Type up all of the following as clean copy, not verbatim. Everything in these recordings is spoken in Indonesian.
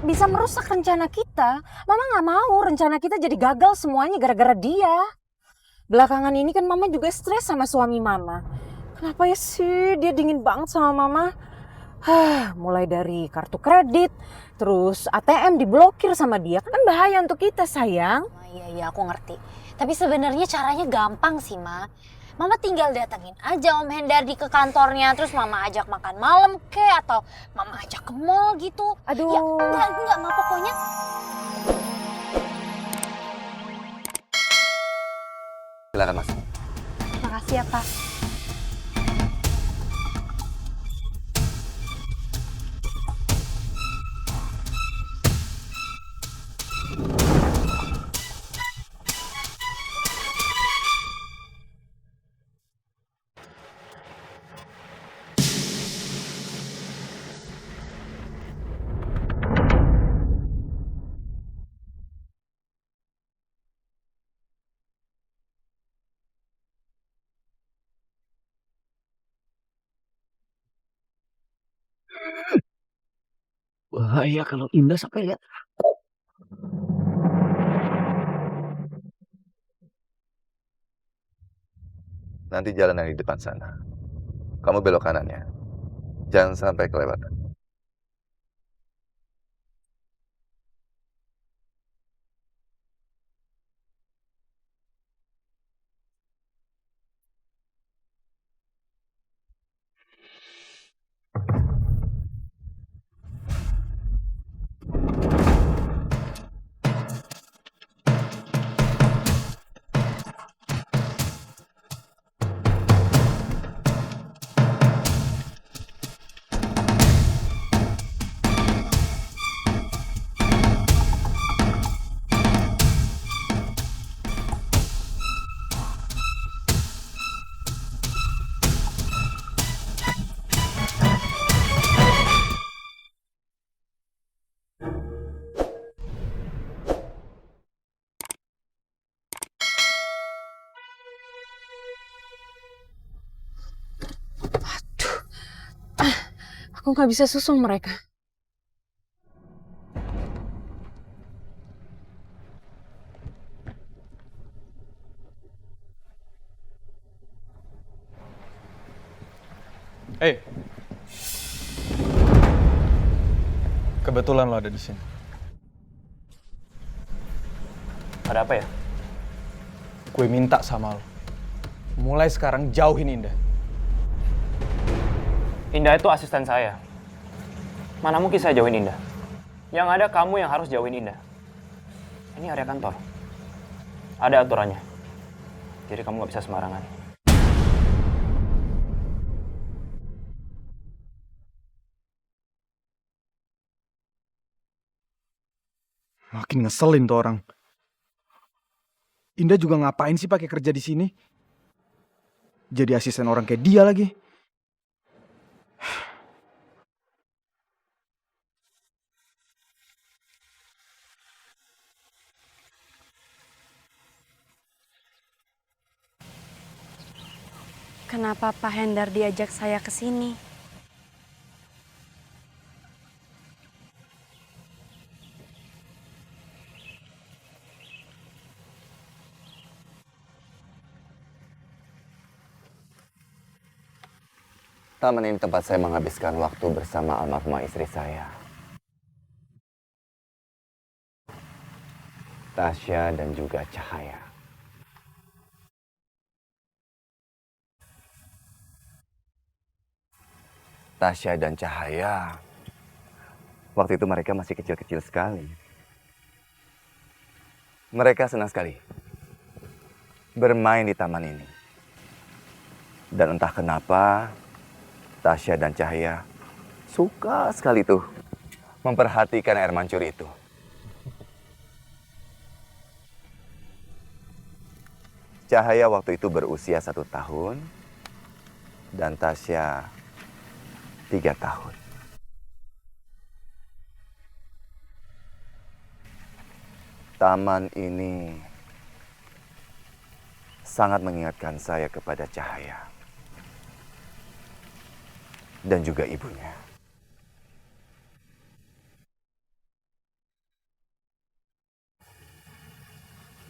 bisa merusak rencana kita. Mama nggak mau rencana kita jadi gagal semuanya gara-gara dia. Belakangan ini kan Mama juga stres sama suami Mama. Kenapa ya sih dia dingin banget sama Mama? Mulai dari kartu kredit, terus ATM diblokir sama dia. Kan bahaya untuk kita, sayang. Iya, aku ngerti. Tapi sebenarnya caranya gampang sih, Ma. Mama tinggal datengin aja Om Hendardi ke kantornya, terus Mama ajak makan malam atau Mama ajak ke mall gitu. Aduh. Ya, enggak, Ma, pokoknya. Silakan masuk. Makasih ya, Pak. Bahaya kalau Indah sampai lihat. Nanti jalan yang di depan sana. Kamu belok kanannya. Jangan sampai kelewatan. Aku nggak bisa susul mereka. Kebetulan lo ada di sini. Ada apa ya? Gue minta sama lo, mulai sekarang jauhin Indah. Indah itu asisten saya. Mana mungkin saya jauhin Indah? Yang ada kamu yang harus jauhin Indah. Ini area kantor. Ada aturannya. Jadi kamu nggak bisa sembarangan. Makin ngeselin tuh orang. Indah juga ngapain sih pakai kerja di sini? Jadi asisten orang kayak dia lagi. Kenapa Pak Hendar diajak saya ke sini? Taman ini tempat saya menghabiskan waktu bersama almarhumah istri saya, Tasya dan juga Cahaya. Tasya dan Cahaya, waktu itu mereka masih kecil-kecil sekali. Mereka senang sekali bermain di taman ini. Dan entah kenapa, Tasya dan Cahaya suka sekali tuh memperhatikan air mancur itu. Cahaya waktu itu berusia 1 tahun dan Tasya 3 tahun. Taman ini sangat mengingatkan saya kepada Cahaya dan juga ibunya.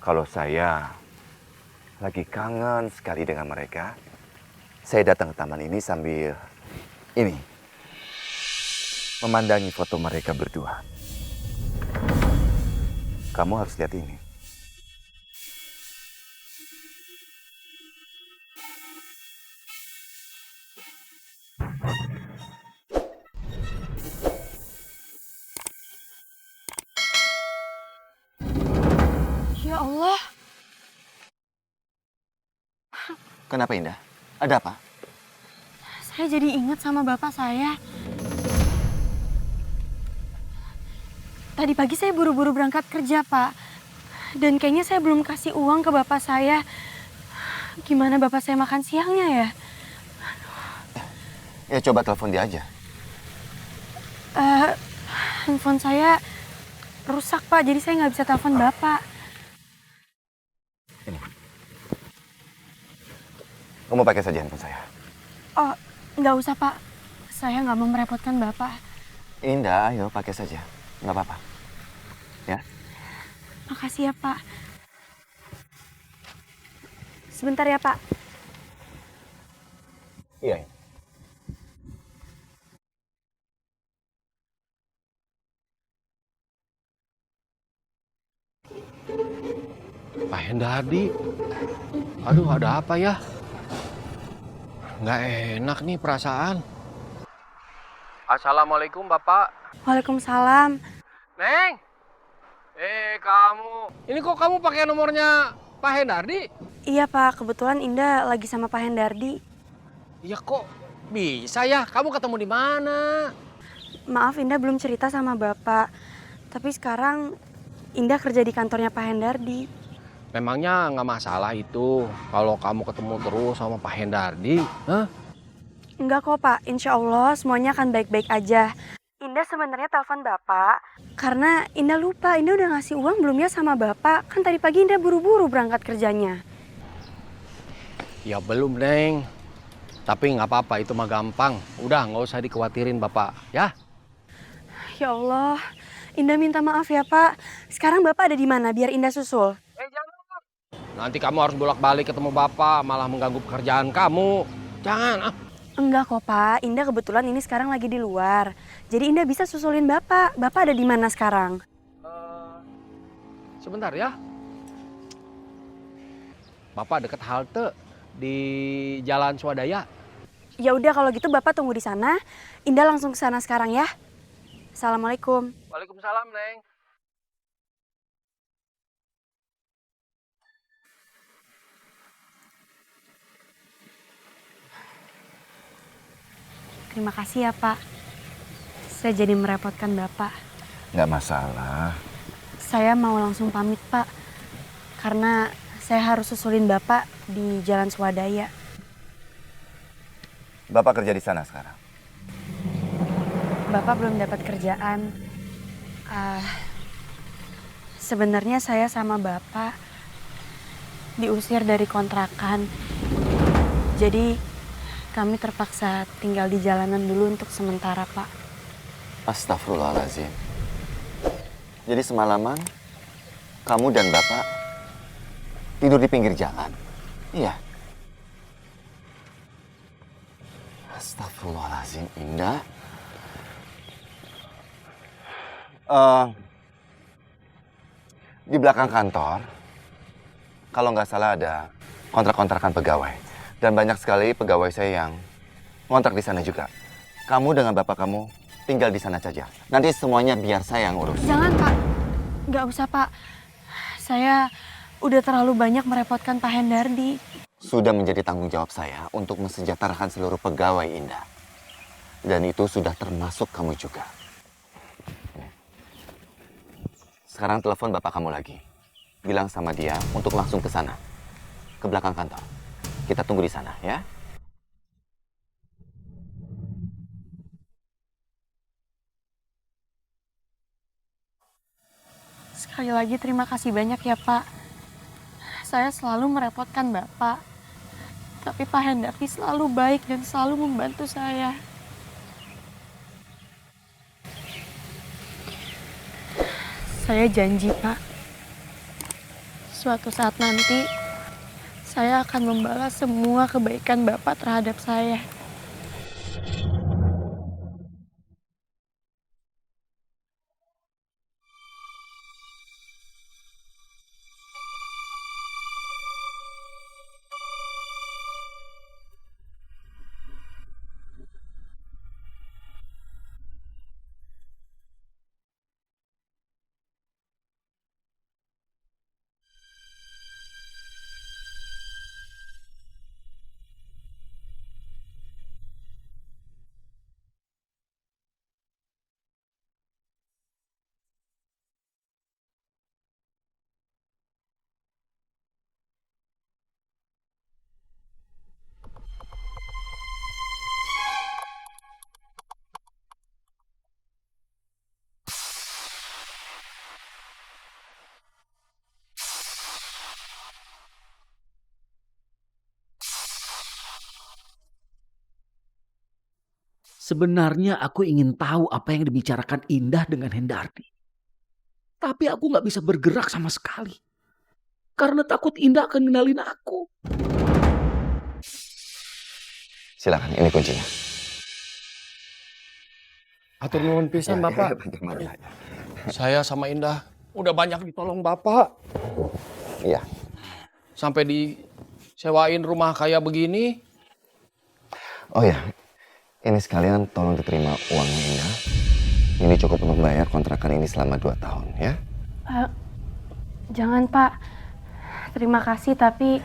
Kalau saya lagi kangen sekali dengan mereka, saya datang ke taman ini sambil ini memandangi foto mereka berdua. Kamu harus lihat ini. Ya Allah, Kenapa Indah? Ada apa? saya jadi ingat sama bapak saya. Tadi pagi saya buru-buru berangkat kerja, Pak. Dan kayaknya saya belum kasih uang ke bapak saya. Gimana bapak saya makan siangnya ya? Ya coba telepon dia aja. Handphone saya rusak, Pak. Jadi saya nggak bisa telepon bapak. Kamu pakai saja handphone saya. Oh, nggak usah, Pak. Saya nggak mau merepotkan bapak. Indah, ayo pakai saja. Nggak apa-apa. Ya? Makasih ya, Pak. Sebentar ya, Pak. Iya. Pak Hendardi, aduh ada apa ya? Nggak enak nih perasaan. Assalamualaikum Bapak. Waalaikumsalam. Neng, kamu. Ini kok kamu pakai nomornya Pak Hendardi? Iya, Pak. Kebetulan Indah lagi sama Pak Hendardi. Ya kok bisa ya? Kamu ketemu di mana? Maaf, Indah belum cerita sama bapak. Tapi sekarang Indah kerja di kantornya Pak Hendardi. Memangnya nggak masalah itu kalau kamu ketemu terus sama Pak Hendardi? Hah? Enggak kok, Pak. Insya Allah semuanya akan baik-baik aja. Indah sebenarnya telepon bapak karena Indah lupa. Indah udah ngasih uang belum ya sama bapak? Kan tadi pagi Indah buru-buru berangkat kerjanya. Ya belum, Neng. Tapi nggak apa-apa, itu mah gampang. Udah, nggak usah dikhawatirin Bapak, ya? Ya Allah, Indah minta maaf ya, Pak. Sekarang bapak ada di mana? Biar Indah susul. Nanti kamu harus bolak-balik ketemu Bapak, malah mengganggu pekerjaan kamu. Jangan, ah. Enggak kok, Pak. Indah kebetulan ini sekarang lagi di luar. Jadi Indah bisa susulin bapak. Bapak ada di mana sekarang? Sebentar ya. Bapak deket halte di Jalan Swadaya. Ya udah kalau gitu bapak tunggu di sana. Indah langsung ke sana sekarang ya. Assalamualaikum. Waalaikumsalam, Neng. Terima kasih ya, Pak. Saya jadi merepotkan bapak. Nggak masalah. Saya mau langsung pamit, Pak. Karena saya harus susulin bapak di Jalan Swadaya. Bapak kerja di sana sekarang. Bapak belum dapat kerjaan. Sebenarnya saya sama bapak diusir dari kontrakan. Jadi kami terpaksa tinggal di jalanan dulu untuk sementara, Pak. Astagfirullahaladzim. Jadi semalaman kamu dan Bapak tidur di pinggir jalan? Iya. Astagfirullahaladzim, Indah. Di belakang kantor, kalau nggak salah ada kontrak-kontrakan pegawai. Dan banyak sekali pegawai saya yang ngontrak di sana juga. Kamu dengan bapak kamu tinggal di sana saja. Nanti semuanya biar saya yang urus. Jangan, Pak. Nggak usah, Pak. Saya udah terlalu banyak merepotkan Pak Hendardi. Sudah menjadi tanggung jawab saya untuk mensejahterakan seluruh pegawai Indah. Dan itu sudah termasuk kamu juga. Sekarang telepon bapak kamu lagi. Bilang sama dia untuk langsung ke sana. Ke belakang kantor. Kita tunggu di sana, ya. Sekali lagi terima kasih banyak ya, Pak. Saya selalu merepotkan Bapak. Tapi Pak Hendardi selalu baik dan selalu membantu saya. Saya janji, Pak. suatu saat nanti saya akan membalas semua kebaikan Bapak terhadap saya. Sebenarnya aku ingin tahu apa yang dibicarakan Indah dengan Hendardi. Tapi aku nggak bisa bergerak sama sekali. Karena takut Indah akan ngenalin aku. Silakan, ini kuncinya. Atur nuhun pisan Bapak. Bagaimana? Saya sama Indah udah banyak ditolong Bapak. Iya. Sampai disewain rumah kayak begini. Oh ya, ini sekalian tolong diterima uangnya Indah. Ini cukup untuk membayar kontrakan ini selama 2 tahun ya. Jangan Pak, terima kasih tapi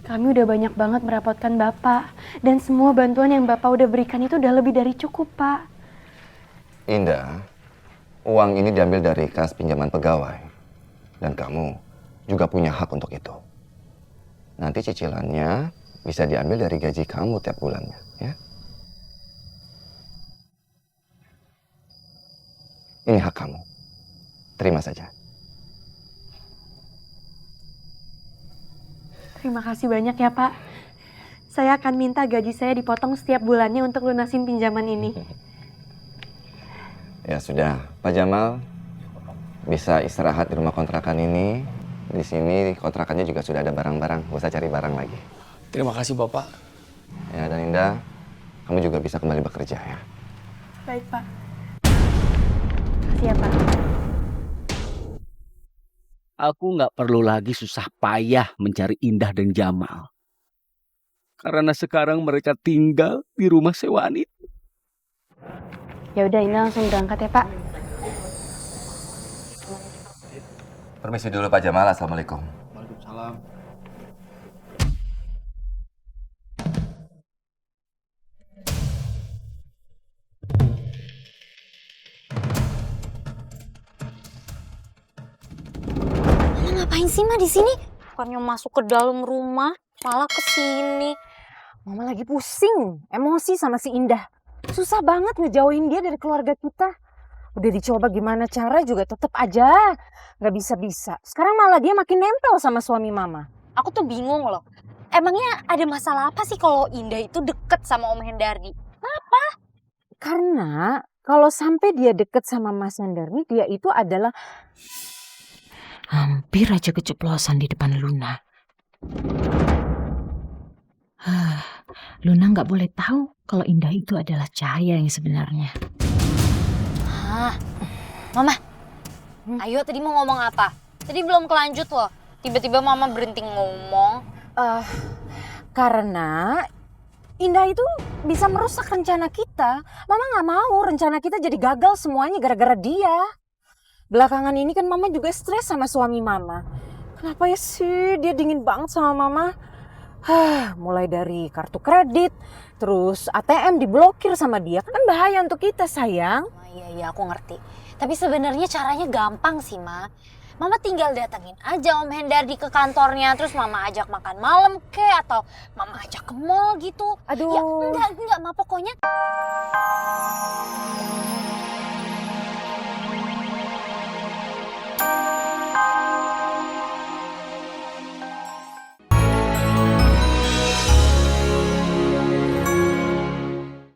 kami udah banyak banget merepotkan Bapak. Dan semua bantuan yang Bapak udah berikan itu udah lebih dari cukup Pak. Indah, uang ini diambil dari kas pinjaman pegawai. Dan kamu juga punya hak untuk itu. Nanti cicilannya bisa diambil dari gaji kamu tiap bulannya ya. Ini hak kamu. Terima saja. Terima kasih banyak ya Pak. Saya akan minta gaji saya dipotong setiap bulannya untuk lunasin pinjaman ini. Ya sudah, Pak Jamal bisa istirahat di rumah kontrakan ini. Di sini kontrakannya juga sudah ada barang-barang. Gak usah cari barang lagi. Terima kasih Bapak. Ya, dan Indah, kamu juga bisa kembali bekerja ya. Baik Pak. Terima kasih ya Pak. Aku nggak perlu lagi susah payah mencari Indah dan Jamal. Karena sekarang mereka tinggal di rumah sewaan itu. Ya udah, ini langsung berangkat ya Pak. Permisi dulu Pak Jamal, Assalamualaikum. Waalaikumsalam. Mama ngapain sih Ma di sini? Bukannya masuk ke dalam rumah, malah ke sini. Mama lagi pusing, emosi sama si Indah. Susah banget ngejauhin dia dari keluarga kita. Udah dicoba gimana cara juga tetap aja nggak bisa-bisa. Sekarang malah dia makin nempel sama suami Mama. Aku tuh bingung loh. Emangnya ada masalah apa sih kalau Indah itu deket sama Om Hendardi? Karena kalau sampai dia deket sama Mas Hendardi, dia itu adalah hampir aja keceplosan di depan Luna. Luna nggak boleh tahu kalau Indah itu adalah Cahaya yang sebenarnya. Hah? Mama, ayo tadi mau ngomong apa? Tadi belum kelanjut loh. Tiba-tiba Mama berhenti ngomong. Karena Indah itu bisa merusak rencana kita. Mama nggak mau rencana kita jadi gagal semuanya gara-gara dia. Belakangan ini kan Mama juga stres sama suami Mama. Kenapa ya sih dia dingin banget sama Mama? Mulai dari kartu kredit, terus ATM diblokir sama dia. Kan bahaya untuk kita sayang. Iya aku ngerti. Tapi sebenarnya caranya gampang sih Ma. Mama tinggal datengin aja Om Hendardi ke kantornya, terus Mama ajak makan malam atau Mama ajak ke mall gitu. Aduh. Ya enggak Ma, pokoknya